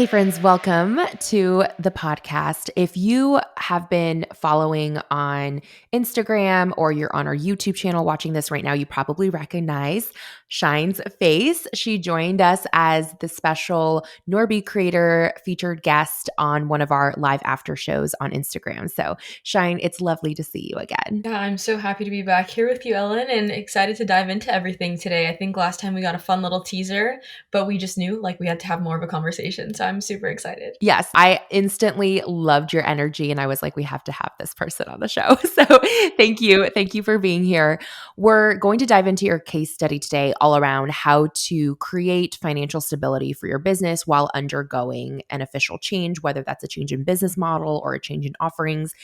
Hey, friends, welcome to the podcast. If you have been following on Instagram or you're on our YouTube channel watching this right now, you probably recognize Shyne's face. She joined us as the special Norby creator featured guest on one of our live after shows on Instagram. So, Shyne, it's lovely to see you again. Yeah, I'm so happy to be back here with you, Ellen, and excited to dive into everything today. I think last time we got a fun little teaser, but we just knew we had to have more of a conversation. So I'm super excited. Yes, I instantly loved your energy and I was like, we have to have this person on the show. So thank you. Thank you for being here. We're going to dive into your case study today all around how to create financial stability for your business while undergoing an official change, whether that's a change in business model or a change in offerings.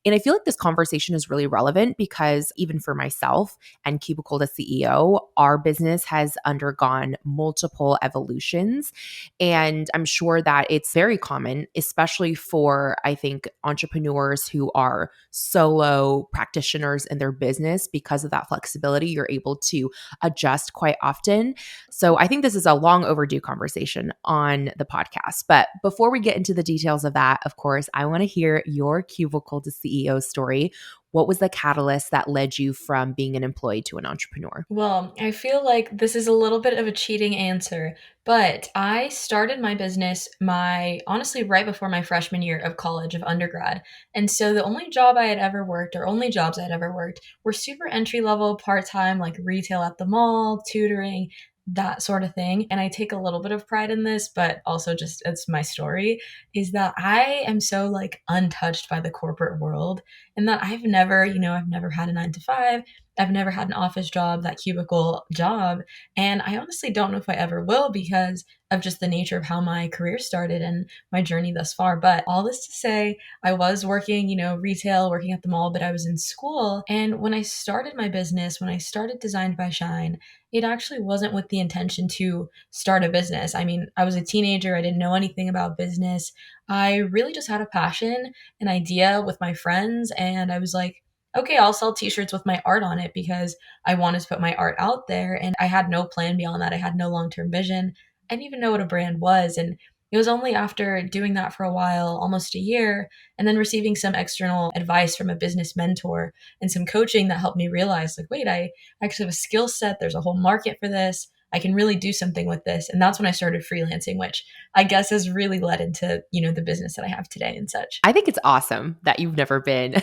And I feel like this conversation is really relevant because even for myself and Cubicle, the CEO, our business has undergone multiple evolutions. And I'm sure that it's very common, especially for, I think, entrepreneurs who are solo practitioners in their business. Because of that flexibility, you're able to adjust quite often. So I think this is a long overdue conversation on the podcast. But before we get into the details of that, of course, I want to hear your Cubicle to CEO story. What was the catalyst that led you from being an employee to an entrepreneur? Well, I feel like this is a little bit of a cheating answer, but I started my business honestly right before my freshman year of college of undergrad. And so the only job I had ever worked or only jobs I had ever worked were super entry level, part-time, like retail at the mall, tutoring, that sort of thing. And I take a little bit of pride in this, but also just it's my story is that I am so untouched by the corporate world and that I've never had a 9 to 5. I've never had an office job, that cubicle job. And I honestly don't know if I ever will because of just the nature of how my career started and my journey thus far. But all this to say, I was working, retail, working at the mall, but I was in school. And when I started my business, when I started Designed by Shyne, it actually wasn't with the intention to start a business. I mean, I was a teenager, I didn't know anything about business. I really just had a passion, an idea with my friends, and I was like, okay, I'll sell t-shirts with my art on it because I wanted to put my art out there and I had no plan beyond that. I had no long-term vision. I didn't even know what a brand was. And it was only after doing that for a while, almost a year, and then receiving some external advice from a business mentor and some coaching that helped me realize, wait, I actually have a skill set. There's a whole market for this. I can really do something with this. And that's when I started freelancing, which I guess has really led into, the business that I have today and such. I think it's awesome that you've never been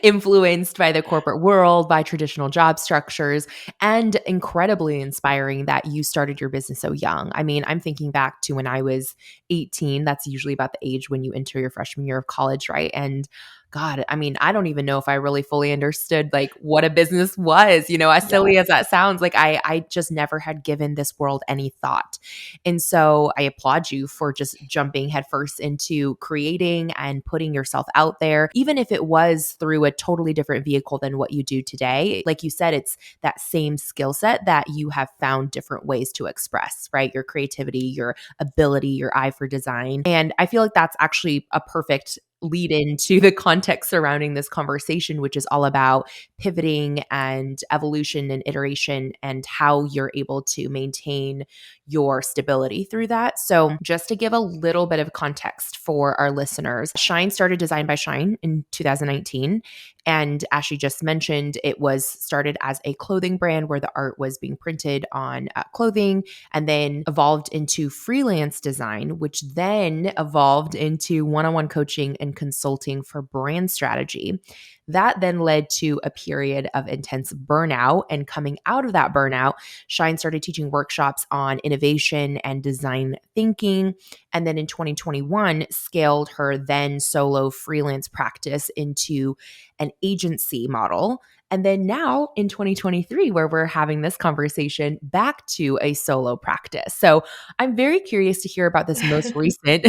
influenced by the corporate world, by traditional job structures, and incredibly inspiring that you started your business so young. I mean, I'm thinking back to when I was 18. That's usually about the age when you enter your freshman year of college, right? And God, I mean, I don't even know if I really fully understood what a business was, as Yeah. silly as that sounds. I just never had given this world any thought. And so I applaud you for just jumping headfirst into creating and putting yourself out there, even if it was through a totally different vehicle than what you do today. Like you said, it's that same skill set that you have found different ways to express, right? Your creativity, your ability, your eye for design. And I feel like that's actually a perfect lead into the context surrounding this conversation, which is all about pivoting and evolution and iteration and how you're able to maintain your stability through that. So, just to give a little bit of context for our listeners, Shyne started Designed by Shyne in 2019. And as she just mentioned, it was started as a clothing brand where the art was being printed on clothing and then evolved into freelance design, which then evolved into one on one coaching and consulting for brand strategy. That then led to a period of intense burnout. And coming out of that burnout, Shyne started teaching workshops on innovation and design thinking. And then in 2021, scaled her then solo freelance practice into an agency model. And then now in 2023, where we're having this conversation, back to a solo practice. So I'm very curious to hear about this most recent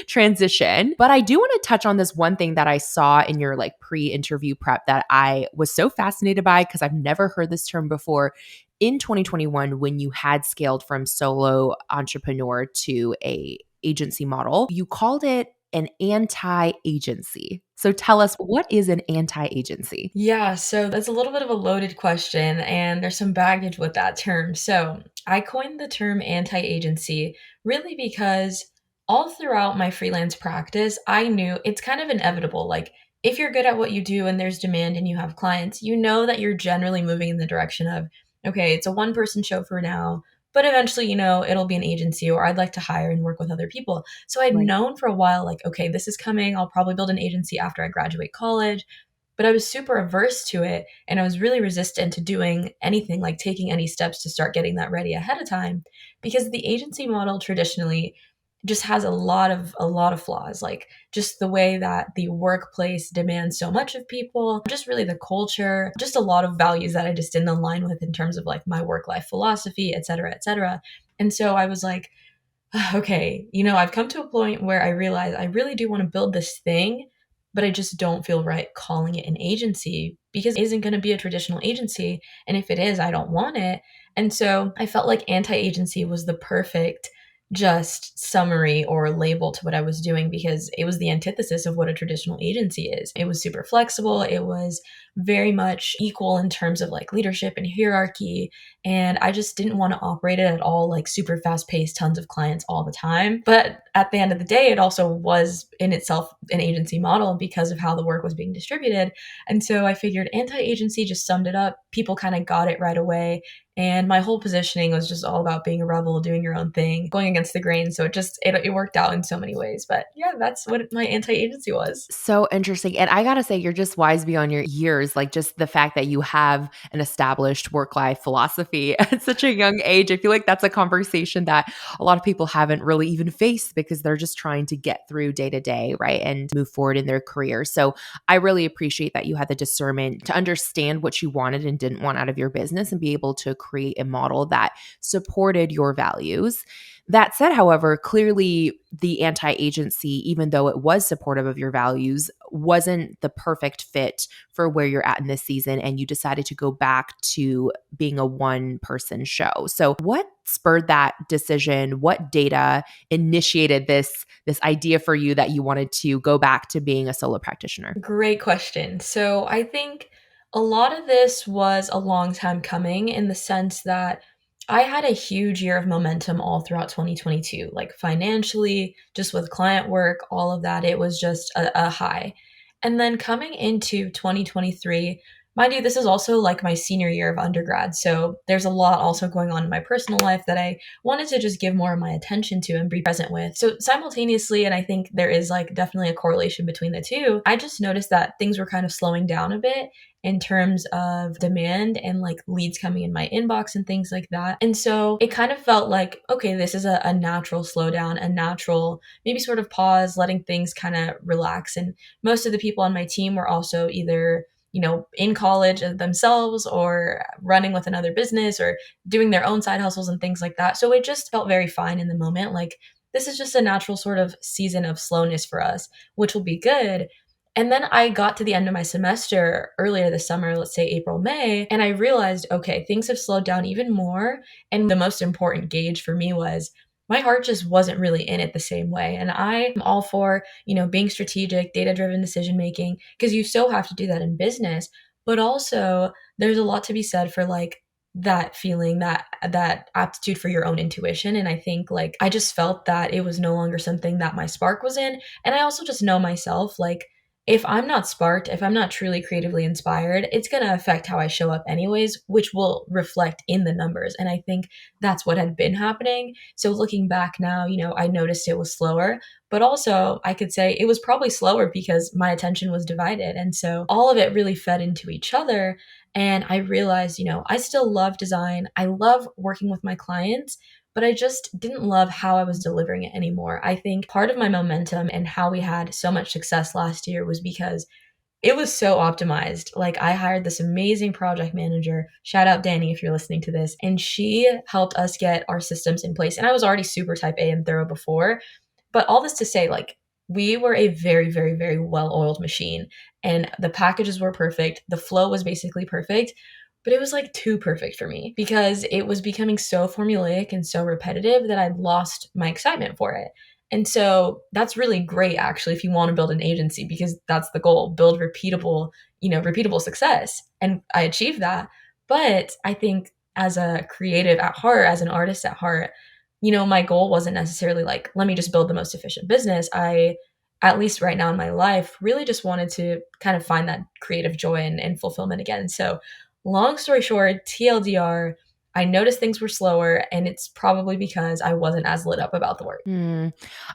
transition. But I do want to touch on this one thing that I saw in your pre-interview prep that I was so fascinated by because I've never heard this term before. In 2021, when you had scaled from solo entrepreneur to a agency model, you called it an anti-agency. So tell us, what is an anti-agency? Yeah, so that's a little bit of a loaded question, and there's some baggage with that term. So I coined the term anti agency really because all throughout my freelance practice, I knew it's kind of inevitable. Like, if you're good at what you do and there's demand and you have clients, you know that you're generally moving in the direction of, okay, it's a one person show for now, but eventually, it'll be an agency, or I'd like to hire and work with other people. So I'd Right. known for a while, like, okay, this is coming. I'll probably build an agency after I graduate college. But I was super averse to it, and I was really resistant to doing anything, like taking any steps to start getting that ready ahead of time, because the agency model traditionally just has a lot of flaws, like just the way that the workplace demands so much of people, just really the culture, just a lot of values that I just didn't align with in terms of like my work life philosophy, et cetera, et cetera. And so I was like, okay, I've come to a point where I realize I really do want to build this thing, but I just don't feel right calling it an agency because it isn't going to be a traditional agency. And if it is, I don't want it. And so I felt like anti agency was the perfect just summary or label to what I was doing, because it was the antithesis of what a traditional agency is. It was super flexible. It was very much equal in terms of like leadership and hierarchy. And I just didn't want to operate it at all like super fast paced, tons of clients all the time. But at the end of the day, it also was in itself an agency model because of how the work was being distributed. And so I figured anti agency just summed it up. People kind of got it right away. And my whole positioning was just all about being a rebel, doing your own thing, going against the grain. So it worked out in so many ways. But yeah, that's what my anti agency was. So interesting. And I got to say, you're just wise beyond your years. Like, just the fact that you have an established work life philosophy at such a young age. I feel like that's a conversation that a lot of people haven't really even faced because they're just trying to get through day to day, right? And move forward in their career. So I really appreciate that you had the discernment to understand what you wanted and didn't want out of your business and be able to create a model that supported your values. That said, however, clearly the anti agency, even though it was supportive of your values, wasn't the perfect fit for where you're at in this season. And you decided to go back to being a one person show. So, what spurred that decision? What data initiated this idea for you that you wanted to go back to being a solo practitioner? Great question. So I think a lot of this was a long time coming in the sense that I had a huge year of momentum all throughout 2022, like financially, just with client work, all of that. It was just a high. And then coming into 2023, mind you, this is also like my senior year of undergrad. So there's a lot also going on in my personal life that I wanted to just give more of my attention to and be present with. So simultaneously, and I think there is like definitely a correlation between the two, I just noticed that things were kind of slowing down a bit in terms of demand and like leads coming in my inbox and things like that. And so it kind of felt like, okay, this is a natural slowdown, a natural maybe sort of pause, letting things kind of relax. And most of the people on my team were also either in college themselves or running with another business or doing their own side hustles and things like that. So it just felt very fine in the moment. Like, this is just a natural sort of season of slowness for us, which will be good. And then I got to the end of my semester earlier this summer, let's say April, May, and I realized, okay, things have slowed down even more. And the most important gauge for me was my heart just wasn't really in it the same way. And I'm all for, being strategic, data driven decision making, because you so have to do that in business. But also, there's a lot to be said for like that feeling, that aptitude for your own intuition. And I think like I just felt that it was no longer something that my spark was in. And I also just know myself, like, if I'm not sparked, if I'm not truly creatively inspired, it's going to affect how I show up anyways, which will reflect in the numbers. And I think that's what had been happening. So looking back now, I noticed it was slower, but also I could say it was probably slower because my attention was divided. And so all of it really fed into each other. And I realized, I still love design. I love working with my clients, but I just didn't love how I was delivering it anymore. I think part of my momentum and how we had so much success last year was because it was so optimized. Like, I hired this amazing project manager. Shout out Danny if you're listening to this. And she helped us get our systems in place. And I was already super type A and thorough before. But all this to say, like, we were a very, very, very well oiled machine. And the packages were perfect. The flow was basically perfect. But it was like too perfect for me because it was becoming so formulaic and so repetitive that I'd lost my excitement for it. And so that's really great, actually, if you want to build an agency, because that's the goal, build repeatable success. And I achieved that. But I think as a creative at heart, as an artist at heart, my goal wasn't necessarily like, let me just build the most efficient business. I, at least right now in my life, really just wanted to kind of find that creative joy and fulfillment again. So, long story short, TLDR, I noticed things were slower, and it's probably because I wasn't as lit up about the work. Hmm.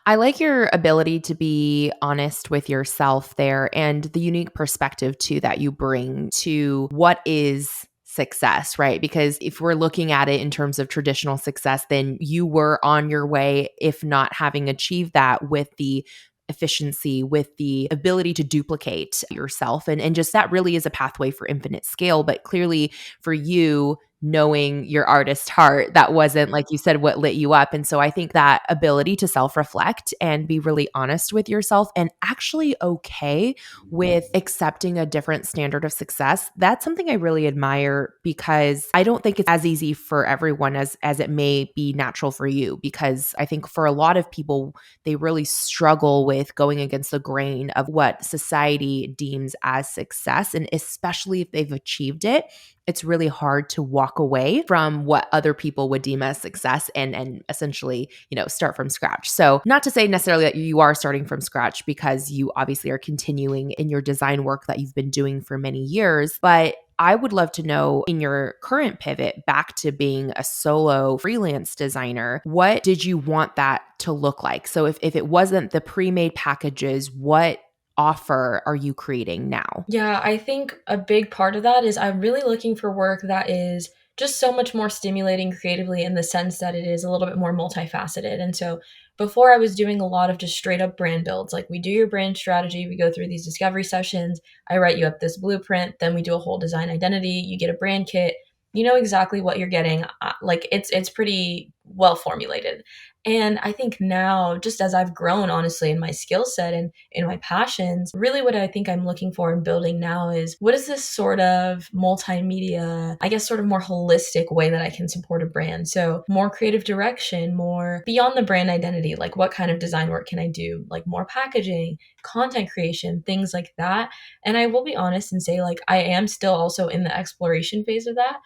I like your ability to be honest with yourself there and the unique perspective too that you bring to what is success, right? Because if we're looking at it in terms of traditional success, then you were on your way, if not having achieved that with the efficiency, with the ability to duplicate yourself. And just that really is a pathway for infinite scale. But clearly for you, knowing your artist heart, that wasn't, like you said, what lit you up. And so I think that ability to self reflect and be really honest with yourself and actually okay with accepting a different standard of success, that's something I really admire, because I don't think it's as easy for everyone as it may be natural for you. Because I think for a lot of people, they really struggle with going against the grain of what society deems as success. And especially if they've achieved it, it's really hard to walk away from what other people would deem as success and essentially, start from scratch. So, not to say necessarily that you are starting from scratch, because you obviously are continuing in your design work that you've been doing for many years, but I would love to know, in your current pivot back to being a solo freelance designer, what did you want that to look like? So if it wasn't the pre-made packages, what offer are you creating now? Yeah, I think a big part of that is I'm really looking for work that is just so much more stimulating creatively, in the sense that it is a little bit more multifaceted. And so before, I was doing a lot of just straight up brand builds. Like, we do your brand strategy, we go through these discovery sessions, I write you up this blueprint, then we do a whole design identity, you get a brand kit, you know exactly what you're getting. Like, it's pretty well formulated. And I think now, just as I've grown honestly in my skill set and in my passions, really what I think I'm looking for in building now is, what is this sort of multimedia, I guess, sort of more holistic way that I can support a brand? So, more creative direction, more beyond the brand identity, like what kind of design work can I do? Like, more packaging, content creation, things like that. And I will be honest and say, like, I am still also in the exploration phase of that,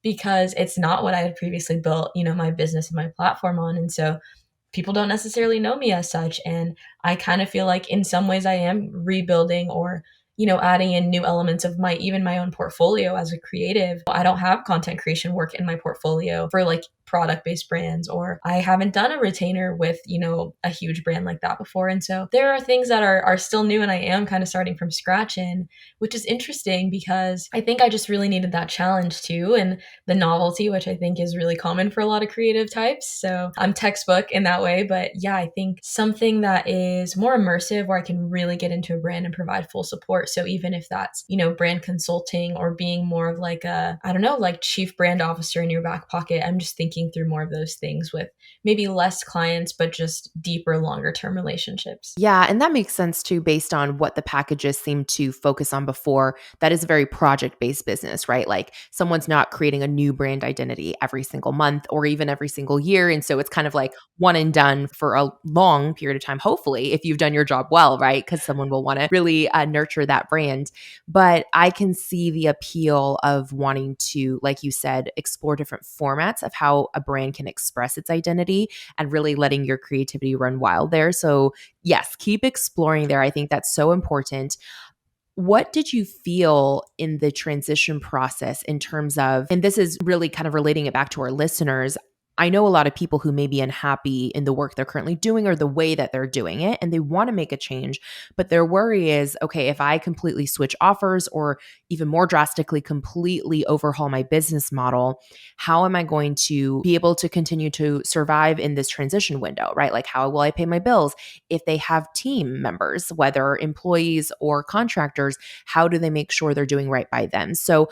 because it's not what I had previously built, my business and my platform on. And so people don't necessarily know me as such. And I kind of feel like in some ways I am rebuilding, or, adding in new elements of even my own portfolio as a creative. I don't have content creation work in my portfolio for like product based brands, or I haven't done a retainer with, a huge brand like that before. And so there are things that are still new, and I am kind of starting from scratch in, which is interesting, because I think I just really needed that challenge too. And the novelty, which I think is really common for a lot of creative types. So I'm textbook in that way. But yeah, I think something that is more immersive, where I can really get into a brand and provide full support. So even if that's, brand consulting, or being more of like a, I don't know, like chief brand officer in your back pocket, I'm just thinking through more of those things with maybe less clients, but just deeper, longer term relationships. Yeah, and that makes sense too, based on what the packages seem to focus on before. That is a very project based business, right? Like, someone's not creating a new brand identity every single month or even every single year. And so it's kind of like one and done for a long period of time, hopefully, if you've done your job well, right? Because someone will want to really nurture that brand. But I can see the appeal of wanting to, like you said, explore different formats of how a brand can express its identity and really letting your creativity run wild there. So, yes, keep exploring there. I think that's so important. What did you feel in the transition process in terms of, and this is really kind of relating it back to our listeners? I know a lot of people who may be unhappy in the work they're currently doing or the way that they're doing it, and they want to make a change. But their worry is, okay, if I completely switch offers, or even more drastically, completely overhaul my business model, how am I going to be able to continue to survive in this transition window, right? Like, how will I pay my bills? If they have team members, whether employees or contractors, how do they make sure they're doing right by them? So,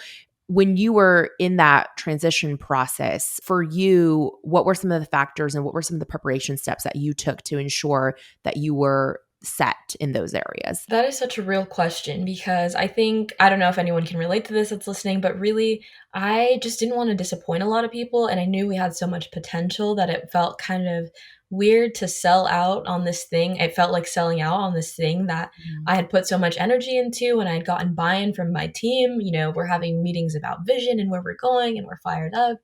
when you were in that transition process for you, what were some of the factors and what were some of the preparation steps that you took to ensure that you were set in those areas? That is such a real question, because I think, I don't know if anyone can relate to this that's listening, but really, I just didn't want to disappoint a lot of people. And I knew we had so much potential that it felt kind of weird to sell out on this thing. It felt like selling out on this thing that I had put so much energy into, and I had gotten buy in from my team. We're having meetings about vision and where we're going, and we're fired up.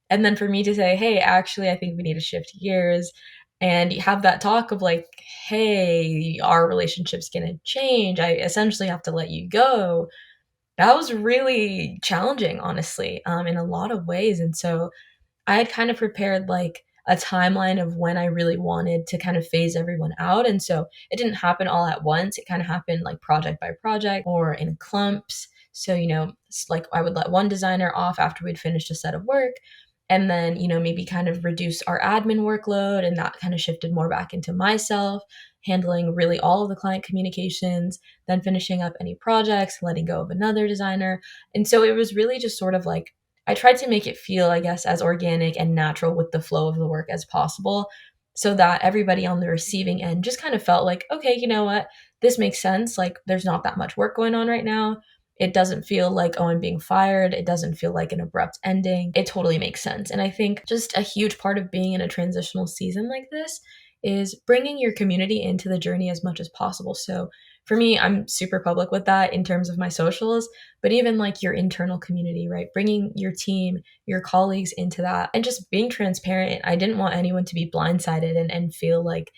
And then for me to say, hey, actually, I think we need to shift gears and have that talk of like, hey, our relationship's going to change. I essentially have to let you go. That was really challenging, honestly, in a lot of ways. And so I had kind of prepared like a timeline of when I really wanted to kind of phase everyone out. And so it didn't happen all at once. It kind of happened like project by project or in clumps. So, like I would let one designer off after we'd finished a set of work. And then, maybe kind of reduce our admin workload. And that kind of shifted more back into myself, handling really all of the client communications, then finishing up any projects, letting go of another designer. And so it was really just sort of like, I tried to make it feel, I guess, as organic and natural with the flow of the work as possible so that everybody on the receiving end just kind of felt like, okay, you know what? This makes sense. Like, there's not that much work going on right now. It doesn't feel like, oh, I'm being fired. It doesn't feel like an abrupt ending. It totally makes sense. And I think just a huge part of being in a transitional season like this is bringing your community into the journey as much as possible. So for me, I'm super public with that in terms of my socials, but even like your internal community, right? Bringing your team, your colleagues into that and just being transparent. I didn't want anyone to be blindsided and feel like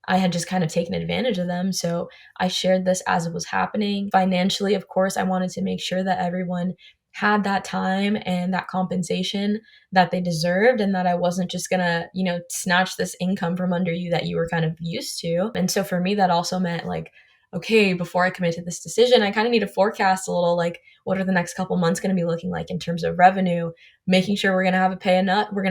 I had just kind of taken advantage of them. So I shared this as it was happening. Financially, of course, I wanted to make sure that everyone had that time and that compensation that they deserved and that I wasn't just going to, snatch this income from under you that you were kind of used to. And so for me, that also meant like, okay, before I commit to this decision, I kind of need to forecast a little like what are the next couple months going to be looking like in terms of revenue, making sure we're going to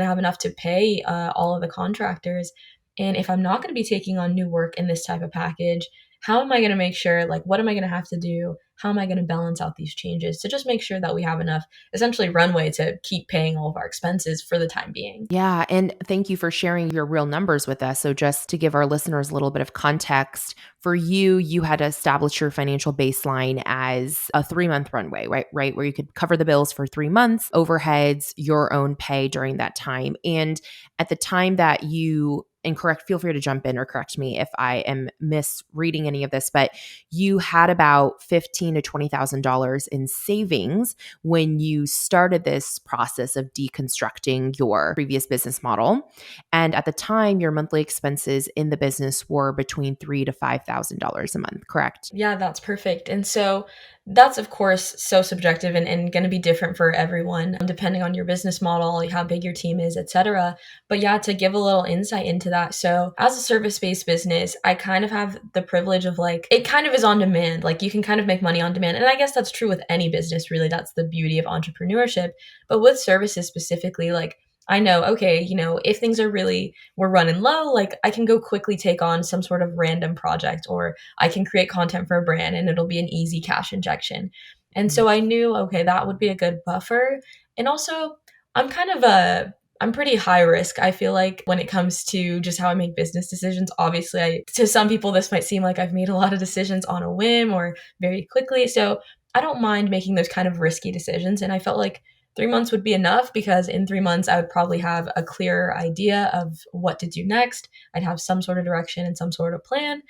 have enough to pay all of the contractors. And if I'm not going to be taking on new work in this type of package, how am I going to make sure, like, what am I going to have to do? How am I going to balance out these changes to just make sure that we have enough essentially runway to keep paying all of our expenses for the time being? Yeah. And thank you for sharing your real numbers with us. So, just to give our listeners a little bit of context, for you, you had to establish your financial baseline as a 3-month runway, right? Right. Where you could cover the bills for 3 months, overheads, your own pay during that time. And at the time that you, and correct, feel free to jump in or correct me if I am misreading any of this, but you had about $15,000 to $20,000 in savings when you started this process of deconstructing your previous business model. And at the time, your monthly expenses in the business were between $3,000 to $5,000 a month, correct? Yeah, that's perfect. And so that's, of course, so subjective and going to be different for everyone, depending on your business model, how big your team is, etc. But yeah, to give a little insight into that. So as a service-based business, I kind of have the privilege of like, it kind of is on demand. Like you can kind of make money on demand. And I guess that's true with any business, really. That's the beauty of entrepreneurship. But with services specifically, like I know, okay, if things are really, we're running low, like I can go quickly take on some sort of random project or I can create content for a brand and it'll be an easy cash injection. And so I knew, okay, that would be a good buffer. And also, I'm kind of I'm pretty high risk. I feel like when it comes to just how I make business decisions, obviously, to some people, this might seem like I've made a lot of decisions on a whim or very quickly. So I don't mind making those kind of risky decisions. And I felt like 3 months would be enough because in 3 months, I would probably have a clearer idea of what to do next. I'd have some sort of direction and some sort of plan.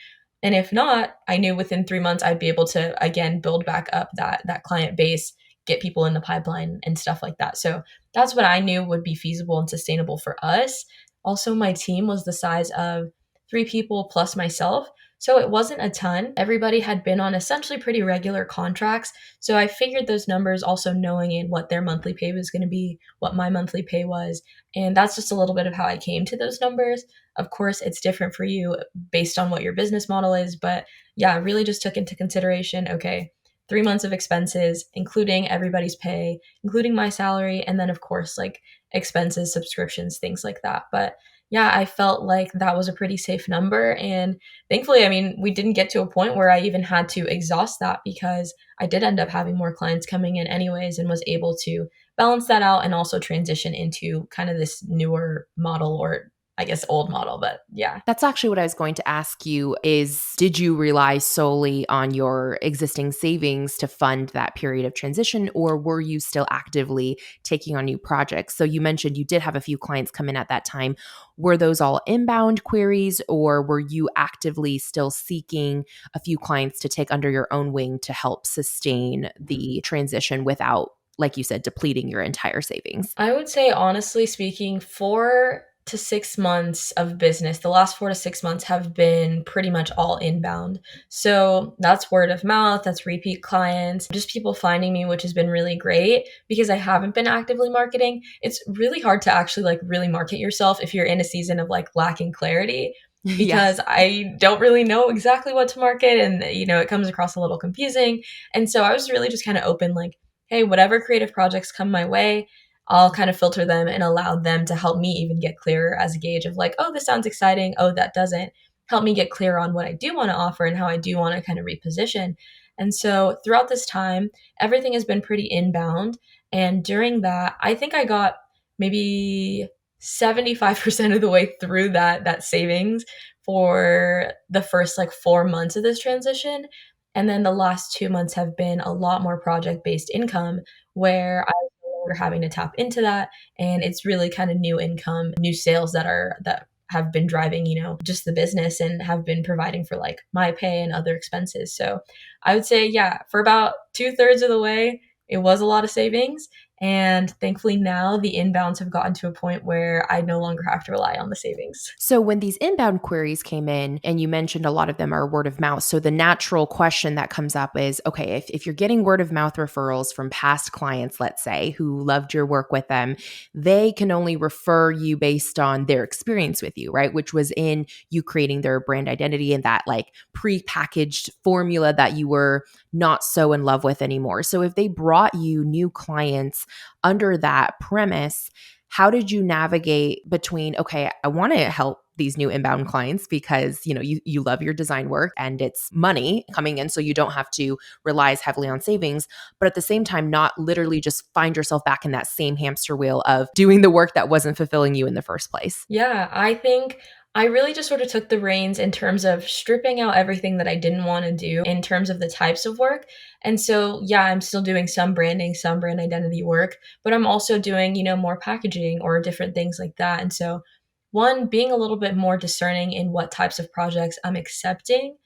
And if not, I knew within 3 months I'd be able to again build back up that client base, get people in the pipeline and stuff like that. So that's what I knew would be feasible and sustainable for us. Also, my team was the size of 3 people plus myself. So it wasn't a ton. Everybody had been on essentially pretty regular contracts. So I figured those numbers also knowing in what their monthly pay was going to be, what my monthly pay was. And that's just a little bit of how I came to those numbers. Of course, it's different for you based on what your business model is. But yeah, I really just took into consideration, okay, 3 months of expenses, including everybody's pay, including my salary, and then, of course, like expenses, subscriptions, things like that. But yeah, I felt like that was a pretty safe number. And thankfully, I mean, we didn't get to a point where I even had to exhaust that because I did end up having more clients coming in anyways and was able to balance that out and also transition into kind of this newer model or I guess old model, but yeah. That's actually what I was going to ask you is did you rely solely on your existing savings to fund that period of transition or were you still actively taking on new projects? So you mentioned you did have a few clients come in at that time. Were those all inbound queries or were you actively still seeking a few clients to take under your own wing to help sustain the transition without like you said, depleting your entire savings? I would say, honestly speaking, 4 to 6 months of business, the last 4 to 6 months have been pretty much all inbound. So that's word of mouth, that's repeat clients, just people finding me, which has been really great because I haven't been actively marketing. It's really hard to actually like really market yourself if you're in a season of like lacking clarity Yes. because I don't really know exactly what to market and it comes across a little confusing. And so I was really just kind of open like, hey, whatever creative projects come my way, I'll kind of filter them and allow them to help me even get clearer as a gauge of like, oh, this sounds exciting. Oh, that doesn't. Help me get clear on what I do want to offer and how I do want to kind of reposition. And so throughout this time, everything has been pretty inbound. And during that, I think I got maybe 75% of the way through that savings for the first like 4 months of this transition. And then the last 2 months have been a lot more project based income where we're having to tap into that, and it's really kind of new income, new sales that have been driving just the business and have been providing for like my pay and other expenses. So I would say, yeah, for about 2/3 of the way it was a lot of savings, and thankfully now the inbounds have gotten to a point where I no longer have to rely on the savings. So when these inbound queries came in, and you mentioned a lot of them are word of mouth. So the natural question that comes up is, okay, if you're getting word of mouth referrals from past clients, let's say, who loved your work with them, they can only refer you based on their experience with you, right? Which was in you creating their brand identity and that like pre-packaged formula that you were not so in love with anymore. So if they brought you new clients under that premise, how did you navigate between, okay, I want to help these new inbound clients because, you love your design work and it's money coming in so you don't have to rely as heavily on savings, but at the same time not literally just find yourself back in that same hamster wheel of doing the work that wasn't fulfilling you in the first place? Yeah, I think I really just sort of took the reins in terms of stripping out everything that I didn't want to do in terms of the types of work. And so, yeah, I'm still doing some branding, some brand identity work, but I'm also doing, more packaging or different things like that. And so, one, being a little bit more discerning in what types of projects I'm accepting,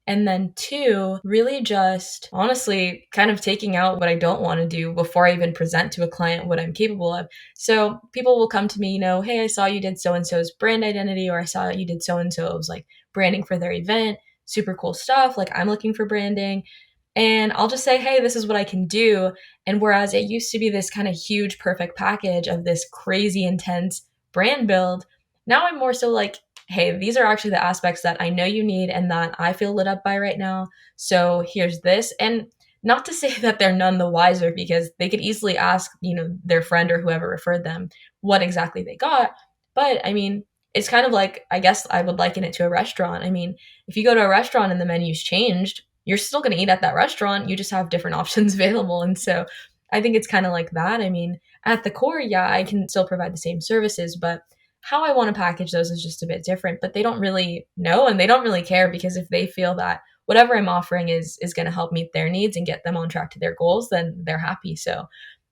and then two, really just honestly kind of taking out what I don't want to do before I even present to a client what I'm capable of. So people will come to me, hey, I saw you did so and so's brand identity, or I saw you did so and so's like branding for their event. Super cool stuff. Like I'm looking for branding. And I'll just say, hey, this is what I can do. And whereas it used to be this kind of huge, perfect package of this crazy, intense brand build, now I'm more so like, hey, these are actually the aspects that I know you need and that I feel lit up by right now. So here's this. And not to say that they're none the wiser because they could easily ask, their friend or whoever referred them what exactly they got. But I mean, it's kind of like, I guess I would liken it to a restaurant. I mean, if you go to a restaurant and the menu's changed, you're still going to eat at that restaurant. You just have different options available. And so I think it's kind of like that. I mean, at the core, yeah, I can still provide the same services, but how I want to package those is just a bit different. But they don't really know and they don't really care because if they feel that whatever I'm offering is going to help meet their needs and get them on track to their goals, then they're happy. So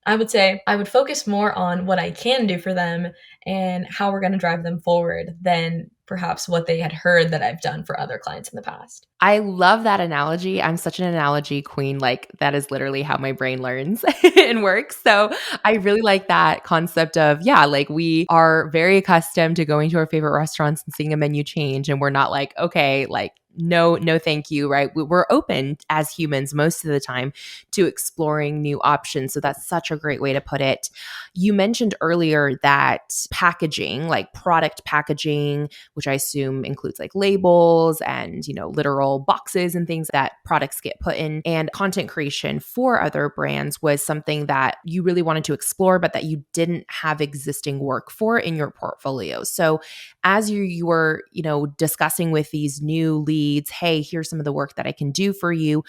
I would say I would focus more on what I can do for them and how we're going to drive them forward than perhaps what they had heard that I've done for other clients in the past. I love that analogy. I'm such an analogy queen. Like, that is literally how my brain learns and works. So I really like that concept of, yeah, like we are very accustomed to going to our favorite restaurants and seeing a menu change. And we're not like, okay, like, no, thank you, right? We're open as humans most of the time to exploring new options. So that's such a great way to put it. You mentioned earlier that packaging, like product packaging, which I assume includes like labels and, literal boxes and things that products get put in, and content creation for other brands was something that you really wanted to explore, but that you didn't have existing work for in your portfolio. So as you were, discussing with these new leads, hey, here's some of the work that I can do for you.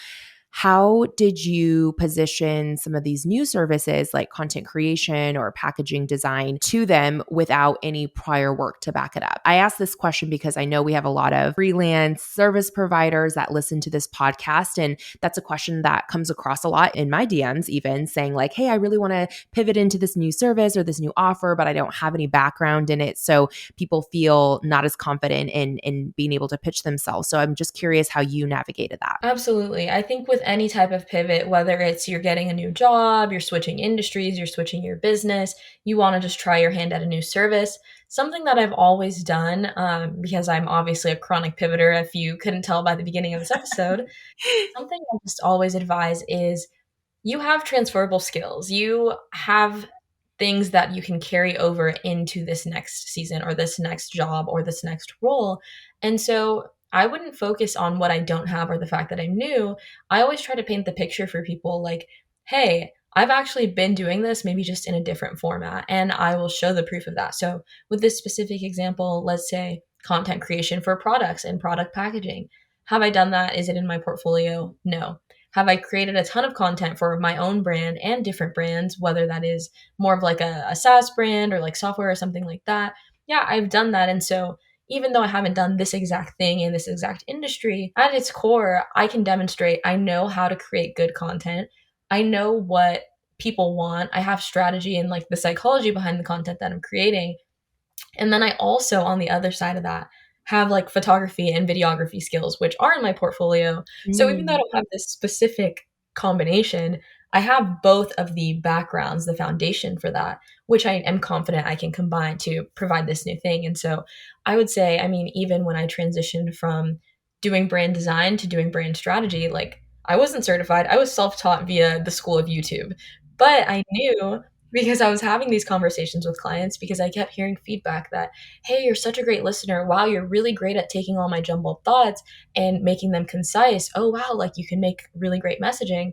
How did you position some of these new services like content creation or packaging design to them without any prior work to back it up? I ask this question because I know we have a lot of freelance service providers that listen to this podcast. And that's a question that comes across a lot in my DMs, even saying like, hey, I really want to pivot into this new service or this new offer, but I don't have any background in it. So people feel not as confident in being able to pitch themselves. So I'm just curious how you navigated that. Absolutely. I think with with any type of pivot, whether it's you're getting a new job, you're switching industries, you're switching your business, you want to just try your hand at a new service, something that I've always done, because I'm obviously a chronic pivoter, if you couldn't tell by the beginning of this episode, something I just always advise is you have transferable skills. You have things that you can carry over into this next season or this next job or this next role. And so I wouldn't focus on what I don't have or the fact that I'm new. I always try to paint the picture for people like, hey, I've actually been doing this, maybe just in a different format, and I will show the proof of that. So, with this specific example, let's say content creation for products and product packaging. Have I done that? Is it in my portfolio? No. Have I created a ton of content for my own brand and different brands, whether that is more of like a SaaS brand or like software or something like that? Yeah, I've done that. And so even though I haven't done this exact thing in this exact industry, at its core, I can demonstrate I know how to create good content. I know what people want. I have strategy and like the psychology behind the content that I'm creating. And then I also, on the other side of that, have like photography and videography skills, which are in my portfolio. So even though I Mm. don't have this specific combination, I have both of the backgrounds, the foundation for that, which I am confident I can combine to provide this new thing. And so I would say, I mean, even when I transitioned from doing brand design to doing brand strategy, like I wasn't certified, I was self taught via the school of YouTube. But I knew because I was having these conversations with clients because I kept hearing feedback that, hey, you're such a great listener. Wow, you're really great at taking all my jumbled thoughts and making them concise. Oh, wow, like you can make really great messaging.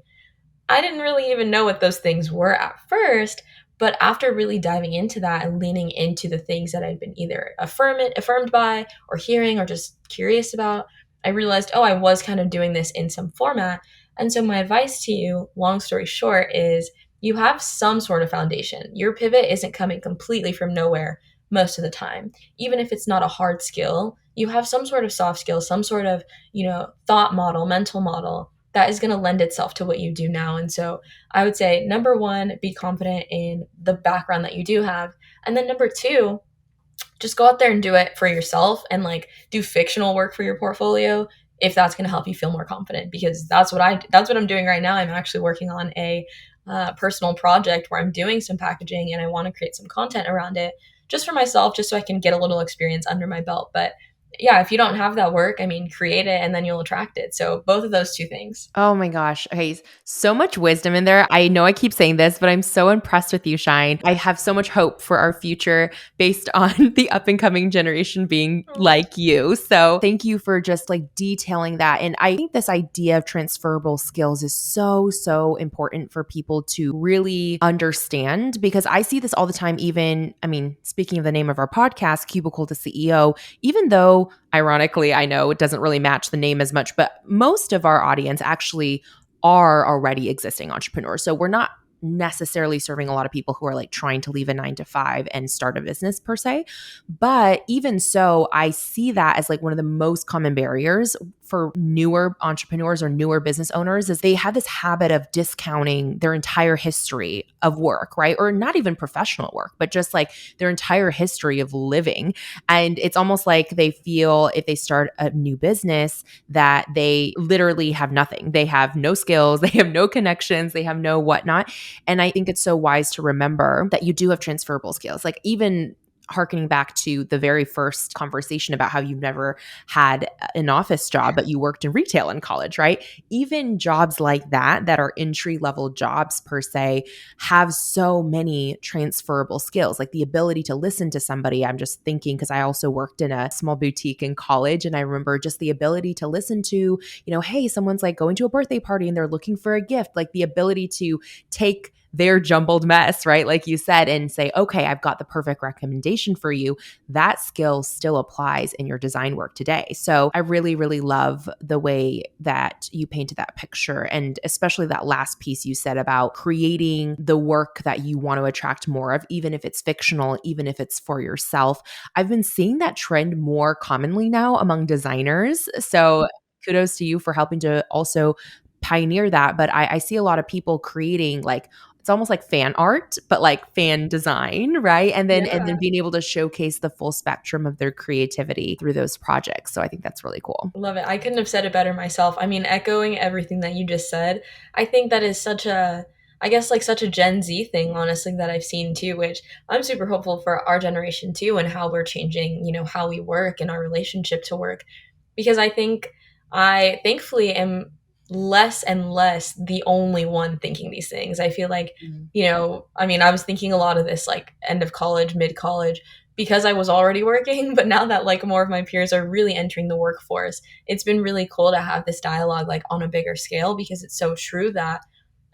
I didn't really even know what those things were at first, but after really diving into that and leaning into the things that I'd been either affirmed by or hearing or just curious about, I realized, oh, I was kind of doing this in some format. And so my advice to you, long story short, is you have some sort of foundation. Your pivot isn't coming completely from nowhere most of the time. Even if it's not a hard skill, you have some sort of soft skill, some sort of, thought model, mental model that is going to lend itself to what you do now. And so I would say number one, be confident in the background that you do have. And then number two, just go out there and do it for yourself and like do fictional work for your portfolio if that's going to help you feel more confident, because that's what I'm doing right now. I'm actually working on a personal project where I'm doing some packaging and I want to create some content around it just for myself, just so I can get a little experience under my belt. But yeah, if you don't have that work, I mean, create it and then you'll attract it. So both of those two things. Oh my gosh. Okay. So much wisdom in there. I know I keep saying this, but I'm so impressed with you, Shyne. I have so much hope for our future based on the up and coming generation being like you. So thank you for just like detailing that. And I think this idea of transferable skills is so, so important for people to really understand, because I see this all the time. Even, I mean, speaking of the name of our podcast, Cubicle to CEO, even though ironically, I know it doesn't really match the name as much, but most of our audience actually are already existing entrepreneurs. So we're not necessarily serving a lot of people who are like trying to leave a 9 to 5 and start a business per se. But even so, I see that as like one of the most common barriers for newer entrepreneurs or newer business owners is they have this habit of discounting their entire history of work, right? Or not even professional work, but just like their entire history of living. And it's almost like they feel if they start a new business that they literally have nothing. They have no skills, they have no connections, they have no whatnot. And I think it's so wise to remember that you do have transferable skills. Like even harkening back to the very first conversation about how you've never had an office job, but you worked in retail in college, right? Even jobs like that are entry level jobs per se, have so many transferable skills, like the ability to listen to somebody. I'm just thinking, because I also worked in a small boutique in college, and I remember just the ability to listen to, hey, someone's like going to a birthday party and they're looking for a gift, like the ability to take their jumbled mess, right? Like you said, and say, okay, I've got the perfect recommendation for you. That skill still applies in your design work today. So I really, really love the way that you painted that picture. And especially that last piece you said about creating the work that you want to attract more of, even if it's fictional, even if it's for yourself. I've been seeing that trend more commonly now among designers. So kudos to you for helping to also pioneer that. But I see a lot of people creating like, it's almost like fan art, but like fan design, right? And then Yeah. being able to showcase the full spectrum of their creativity through those projects. So I think that's really cool. Love it. I couldn't have said it better myself. I mean, echoing everything that you just said, I think that is such a, I guess, like such a Gen Z thing, honestly, that I've seen too, which I'm super hopeful for our generation too, and how we're changing, how we work and our relationship to work. Because I think I thankfully am less and less the only one thinking these things. I feel like, Mm. I mean, I was thinking a lot of this like end of college, mid college, because I was already working, but now that like more of my peers are really entering the workforce, it's been really cool to have this dialogue like on a bigger scale, because it's so true that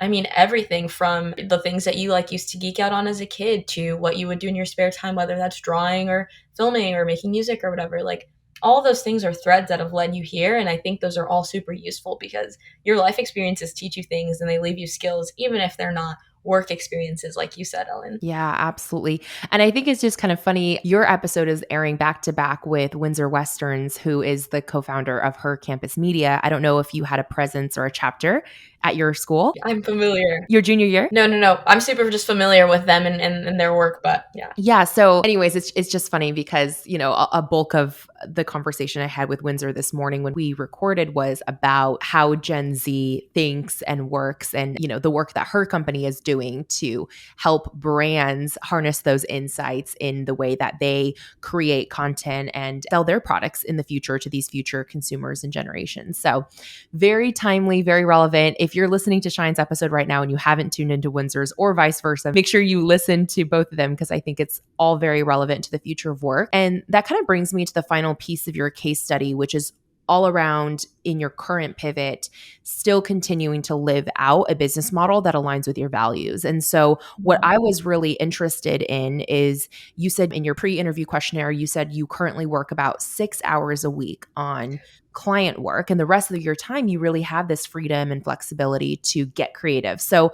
I mean everything from the things that you like used to geek out on as a kid to what you would do in your spare time, whether that's drawing or filming or making music or whatever, like all those things are threads that have led you here, and I think those are all super useful because your life experiences teach you things and they leave you skills even if they're not work experiences like you said, Ellen. Yeah, absolutely. And I think it's just kind of funny. Your episode is airing back to back with Windsor Westerns, who is the co founder of Her Campus Media. I don't know if you had a presence or a chapter at your school, I'm familiar. your junior year. No, no, no. I'm super just familiar with them and their work, but yeah. Yeah. So, anyways, it's just funny because a bulk of the conversation I had with Windsor this morning when we recorded was about how Gen Z thinks and works, and the work that her company is doing to help brands harness those insights in the way that they create content and sell their products in the future to these future consumers and generations. So, very timely, very relevant. If you're listening to Shyne's episode right now and you haven't tuned into Windsor's or vice versa, make sure you listen to both of them because I think it's all very relevant to the future of work. And that kind of brings me to the final piece of your case study, which is all around in your current pivot, still continuing to live out a business model that aligns with your values. And so, what I was really interested in is you said in your pre interview questionnaire, you said you currently work about 6 hours a week on client work, and the rest of your time, you really have this freedom and flexibility to get creative. So,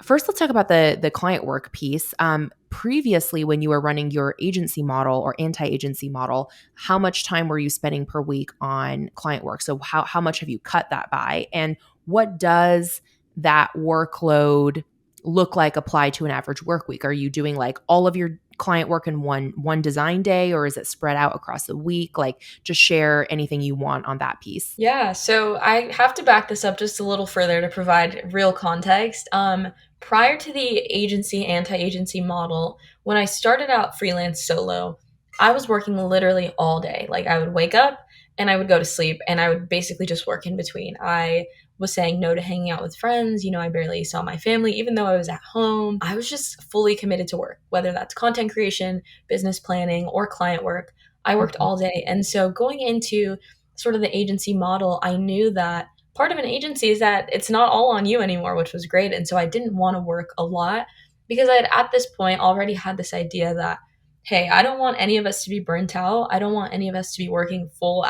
first, let's talk about the client work piece. Previously, when you were running your agency model or anti-agency model, how much time were you spending per week on client work? So how much have you cut that by? And what does that workload look like applied to an average work week? Are you doing like all of your client work in one design day, or is it spread out across the week? Like, just share anything you want on that piece. Yeah, so I have to back this up just a little further to provide real context. Prior to the agency anti-agency model, when I started out freelance solo, I was working literally all day. Like I would wake up and I would go to sleep and I would basically just work in between. I was saying no to hanging out with friends. I barely saw my family, even though I was at home. I was just fully committed to work, whether that's content creation, business planning, or client work. I worked Mhm. all day. And so going into sort of the agency model, I knew that part of an agency is that it's not all on you anymore, which was great. And so I didn't want to work a lot because I had at this point already had this idea that, hey, I don't want any of us to be burnt out. I don't want any of us to be working full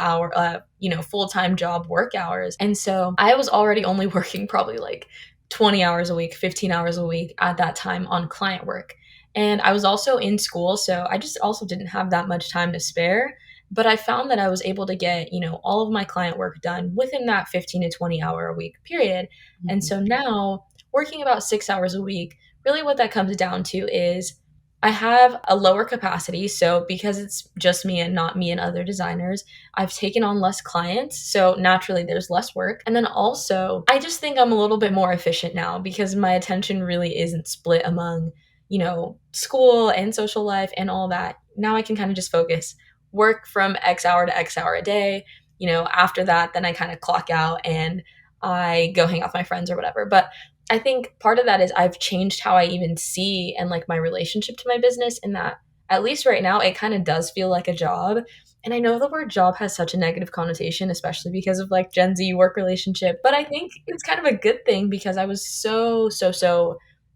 time job work hours. And so I was already only working probably like 20 hours a week, 15 hours a week at that time on client work. And I was also in school, so I just also didn't have that much time to spare. But I found that I was able to get, all of my client work done within that 15 to 20 hour a week period. And Mhm. so now, working about 6 hours a week, really what that comes down to is I have a lower capacity. So because it's just me and not me and other designers, I've taken on less clients. So naturally, there's less work. And then also, I just think I'm a little bit more efficient now because my attention really isn't split among, school and social life and all that. Now I can kind of just focus work from X hour to X hour a day. After that, then I kind of clock out and I go hang out with my friends or whatever. But I think part of that is I've changed how I even see and like my relationship to my business, in that at least right now it kind of does feel like a job. And I know the word job has such a negative connotation, especially because of like Gen Z work relationship. But I think it's kind of a good thing because I was so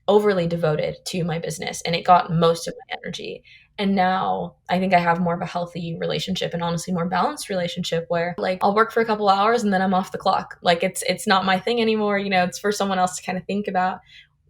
overly devoted to my business and it got most of my energy. And now I think I have more of a healthy relationship and honestly more balanced relationship where like I'll work for a couple hours and then I'm off the clock. Like it's not my thing anymore, it's for someone else to kind of think about,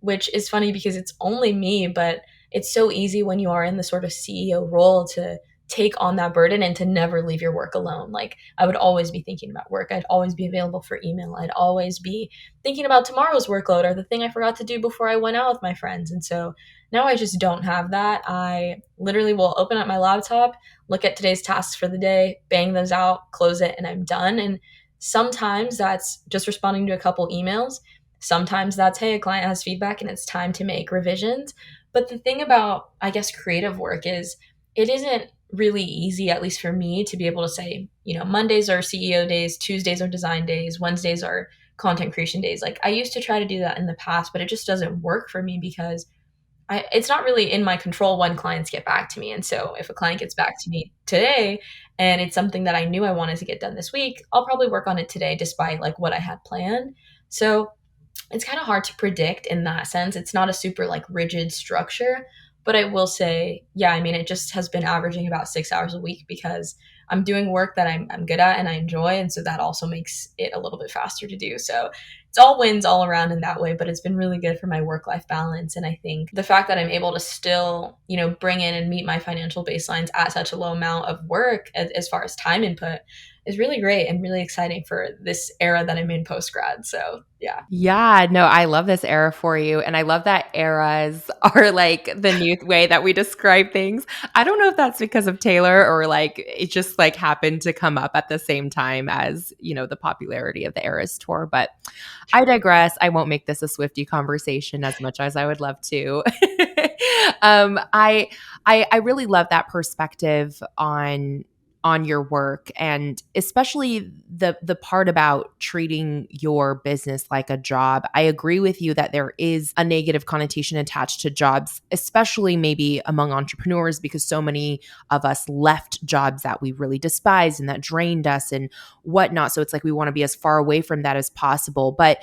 which is funny because it's only me, but it's so easy when you are in the sort of CEO role to take on that burden and to never leave your work alone. Like I would always be thinking about work. I'd always be available for email. I'd always be thinking about tomorrow's workload or the thing I forgot to do before I went out with my friends. And so now I just don't have that. I literally will open up my laptop, look at today's tasks for the day, bang those out, close it, and I'm done. And sometimes that's just responding to a couple emails. Sometimes that's, hey, a client has feedback and it's time to make revisions. But the thing about, I guess, creative work is it isn't really easy, at least for me, to be able to say, Mondays are CEO days, Tuesdays are design days, Wednesdays are content creation days. Like I used to try to do that in the past, but it just doesn't work for me because it's not really in my control when clients get back to me. And so if a client gets back to me today and it's something that I knew I wanted to get done this week, I'll probably work on it today despite like what I had planned. So it's kind of hard to predict in that sense. It's not a super like rigid structure, but I will say, yeah, I mean, it just has been averaging about 6 hours a week because I'm doing work that I'm good at and I enjoy. And so that also makes it a little bit faster to do. So it's all wins all around in that way, but it's been really good for my work life balance. And I think the fact that I'm able to still, bring in and meet my financial baselines at such a low amount of work as far as time input is really great and really exciting for this era that I'm in post grad. So yeah. Yeah, no, I love this era for you. And I love that eras are like the new way that we describe things. I don't know if that's because of Taylor or like it just like happened to come up at the same time as, the popularity of the Eras tour. But I digress. I won't make this a Swiftie conversation as much as I would love to. I really love that perspective on your work, and especially the part about treating your business like a job. I agree with you that there is a negative connotation attached to jobs, especially maybe among entrepreneurs, because so many of us left jobs that we really despised and that drained us and whatnot. So it's like we want to be as far away from that as possible. But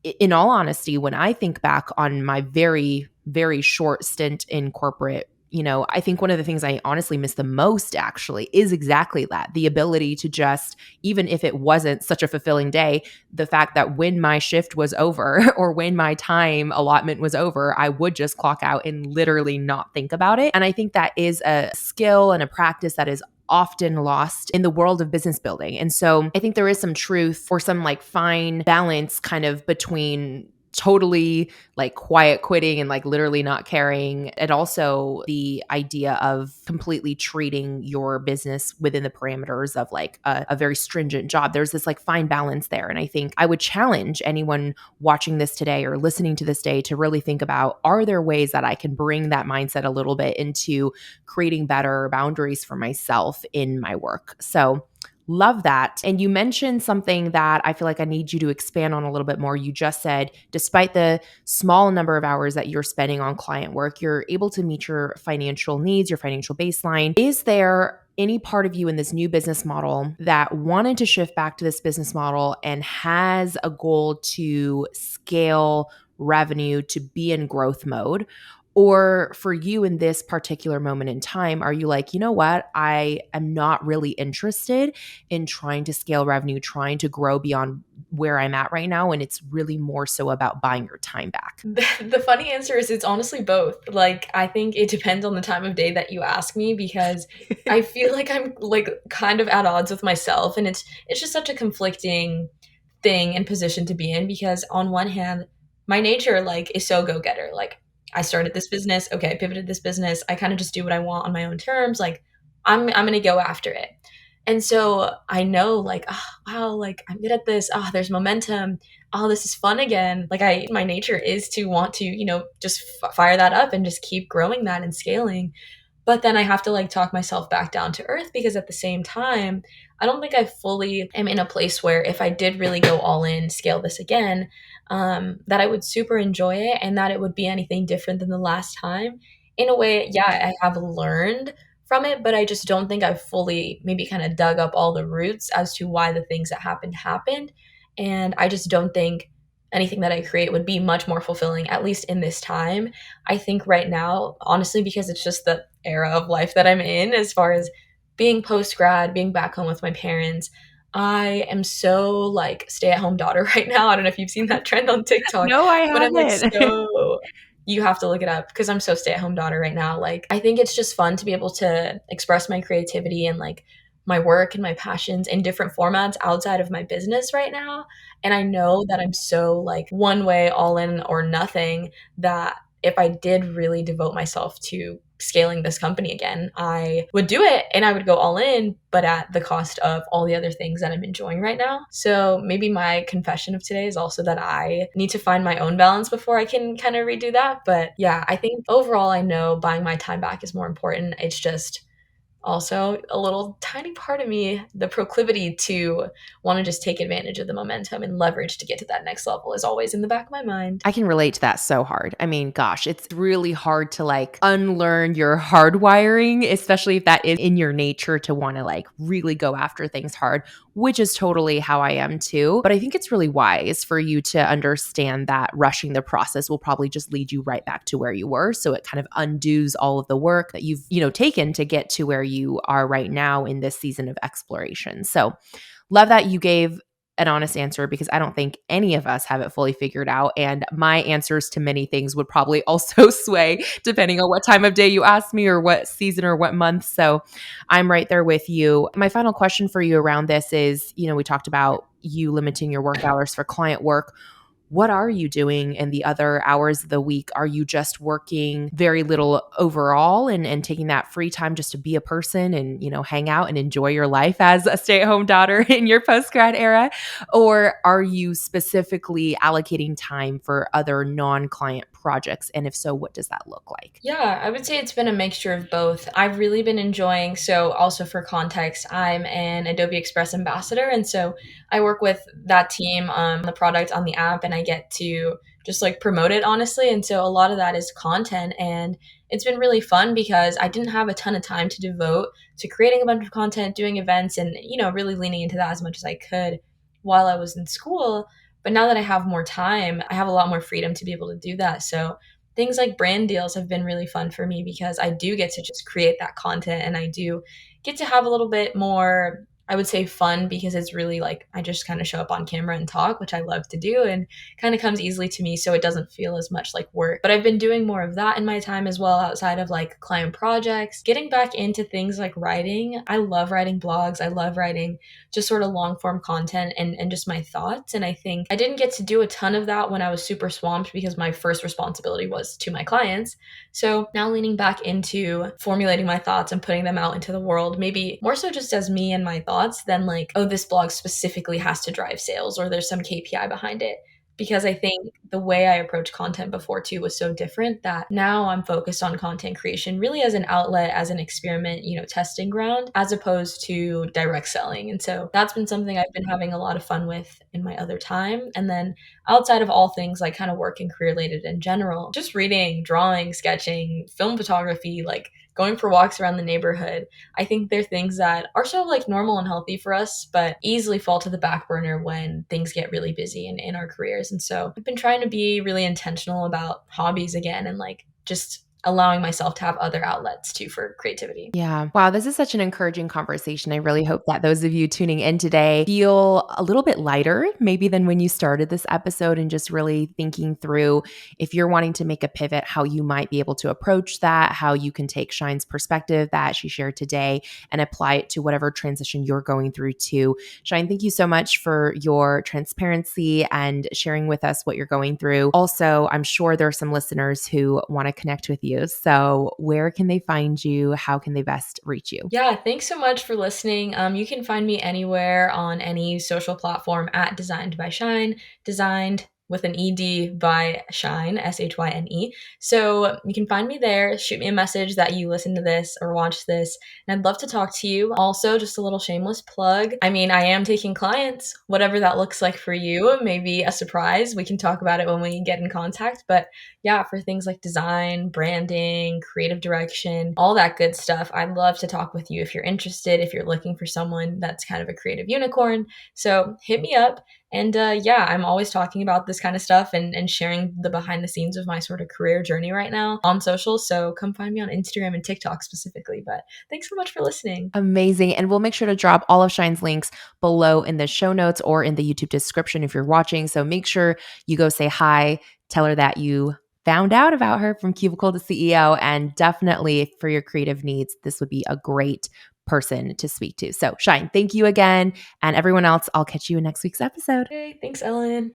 in all honesty, when I think back on my very, very short stint in corporate, I think one of the things I honestly miss the most actually is exactly that, the ability to just, even if it wasn't such a fulfilling day, the fact that when my shift was over or when my time allotment was over, I would just clock out and literally not think about it. And I think that is a skill and a practice that is often lost in the world of business building. And so I think there is some truth or some like fine balance kind of between totally like quiet quitting and like literally not caring, and also the idea of completely treating your business within the parameters of like a very stringent job. There's this like fine balance there. And I think I would challenge anyone watching this today or listening to this day to really think about, are there ways that I can bring that mindset a little bit into creating better boundaries for myself in my work? So love that. And you mentioned something that I feel like I need you to expand on a little bit more. You just said, despite the small number of hours that you're spending on client work, you're able to meet your financial needs, your financial baseline. Is there any part of you in this new business model that wanted to shift back to this business model and has a goal to scale revenue, to be in growth mode? Or for you in this particular moment in time, are you like, you know what? I am not really interested in trying to scale revenue, trying to grow beyond where I'm at right now. And it's really more so about buying your time back. The funny answer is it's honestly both. Like, I think it depends on the time of day that you ask me because I feel like I'm like kind of at odds with myself, and it's just such a conflicting thing and position to be in because on one hand, my nature like is so go-getter. Like I started this business, okay, I pivoted this business. I kind of just do what I want on my own terms. Like I'm going to go after it. And so I know like, oh, wow, like I'm good at this. Oh, there's momentum. Oh, this is fun again. Like my nature is to want to, just fire that up and just keep growing that and scaling. But then I have to like talk myself back down to earth because at the same time, I don't think I fully am in a place where if I did really go all in, scale this again, that I would super enjoy it and that it would be anything different than the last time. In a way, yeah, I have learned from it, but I just don't think I've fully maybe kind of dug up all the roots as to why the things that happened. And I just don't think anything that I create would be much more fulfilling, at least in this time. I think right now, honestly, because it's just the era of life that I'm in, as far as being post grad, being back home with my parents, I am so like stay at home daughter right now. I don't know if you've seen that trend on TikTok, No, I but I'm like haven't. so You have to look it up because I'm so stay-at-home daughter right now. Like, I think it's just fun to be able to express my creativity and like my work and my passions in different formats outside of my business right now. And I know that I'm so like one way, all in or nothing, that if I did really devote myself to scaling this company again, I would do it and I would go all in, but at the cost of all the other things that I'm enjoying right now. So maybe my confession of today is also that I need to find my own balance before I can kind of redo that. But yeah, I think overall, I know buying my time back is more important. It's just also a little tiny part of me, the proclivity to want to just take advantage of the momentum and leverage to get to that next level is always in the back of my mind. I can relate to that so hard. I mean, gosh, it's really hard to like unlearn your hardwiring, especially if that is in your nature to want to like really go after things hard, which is totally how I am too. But I think it's really wise for you to understand that rushing the process will probably just lead you right back to where you were. So it kind of undoes all of the work that you've, taken to get to where you are right now in this season of exploration. So love that you gave an honest answer because I don't think any of us have it fully figured out. And my answers to many things would probably also sway depending on what time of day you ask me or what season or what month. So I'm right there with you. My final question for you around this is, we talked about you limiting your work hours for client work. What are you doing in the other hours of the week? Are you just working very little overall and taking that free time just to be a person and, hang out and enjoy your life as a stay-at-home daughter in your post-grad era? Or are you specifically allocating time for other non-client projects? And if so, what does that look like? Yeah, I would say it's been a mixture of both. I've really been enjoying, so also for context, I'm an Adobe Express ambassador. And so I work with that team on the product on the app, and I get to just like promote it honestly. And so a lot of that is content. And it's been really fun because I didn't have a ton of time to devote to creating a bunch of content, doing events, and, really leaning into that as much as I could while I was in school. But now that I have more time, I have a lot more freedom to be able to do that. So things like brand deals have been really fun for me because I do get to just create that content and I do get to have a little bit more, I would say, fun because it's really like I just kind of show up on camera and talk, which I love to do and kind of comes easily to me. So it doesn't feel as much like work. But I've been doing more of that in my time as well outside of like client projects, getting back into things like writing. I love writing blogs. I love writing just sort of long form content and just my thoughts. And I think I didn't get to do a ton of that when I was super swamped because my first responsibility was to my clients. So now leaning back into formulating my thoughts and putting them out into the world, maybe more so just as me and my thoughts than like, oh, this blog specifically has to drive sales or there's some KPI behind it. Because I think the way I approached content before too was so different that now I'm focused on content creation really as an outlet, as an experiment, testing ground, as opposed to direct selling. And so that's been something I've been having a lot of fun with in my other time. And then outside of all things like kind of work and career related in general, just reading, drawing, sketching, film photography, like going for walks around the neighborhood. I think they're things that are so like normal and healthy for us, but easily fall to the back burner when things get really busy in our careers. And so I've been trying to be really intentional about hobbies again and like just allowing myself to have other outlets too for creativity. Yeah. Wow. This is such an encouraging conversation. I really hope that those of you tuning in today feel a little bit lighter, maybe than when you started this episode, and just really thinking through if you're wanting to make a pivot, how you might be able to approach that, how you can take Shyne's perspective that she shared today and apply it to whatever transition you're going through too. Shyne, thank you so much for your transparency and sharing with us what you're going through. Also, I'm sure there are some listeners who want to connect with you. So where can they find you? How can they best reach you? Yeah, thanks so much for listening. You can find me anywhere on any social platform at Designed by Shyne, designed with an ED by Shyne, Shyne. So you can find me there. Shoot me a message that you listen to this or watch this, and I'd love to talk to you. Also, just a little shameless plug. I mean, I am taking clients, whatever that looks like for you. Maybe a surprise. We can talk about it when we get in contact. But yeah, for things like design, branding, creative direction, all that good stuff, I'd love to talk with you if you're interested, if you're looking for someone that's kind of a creative unicorn. So hit me up. And yeah, I'm always talking about this kind of stuff and sharing the behind the scenes of my sort of career journey right now on social. So come find me on Instagram and TikTok specifically. But thanks so much for listening. Amazing. And we'll make sure to drop all of Shyne's links below in the show notes or in the YouTube description if you're watching. So make sure you go say hi, tell her that you found out about her from Cubicle to CEO. And definitely for your creative needs, this would be a great person to speak to. So, Shyne, thank you again. And everyone else, I'll catch you in next week's episode. Okay, thanks, Ellen.